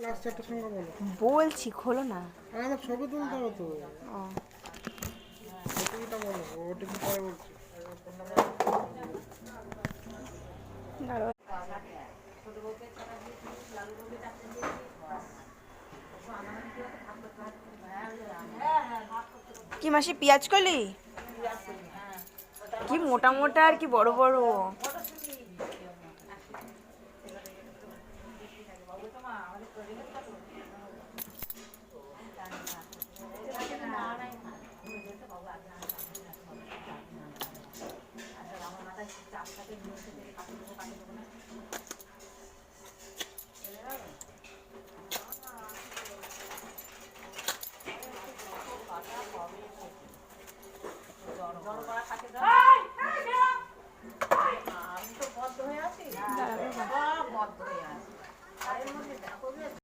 Last একটা সংখ্যা বলো। বলছি খোলো না। আরে আমার ছবি তুলতে হবে তো। ও ওটিপিটা বলো, ওটিপি পরে বলছি। দাঁড়াও। কি মাসি পেঁয়াজ কলি? কি মোটা মোটা আর কি বড় বড়।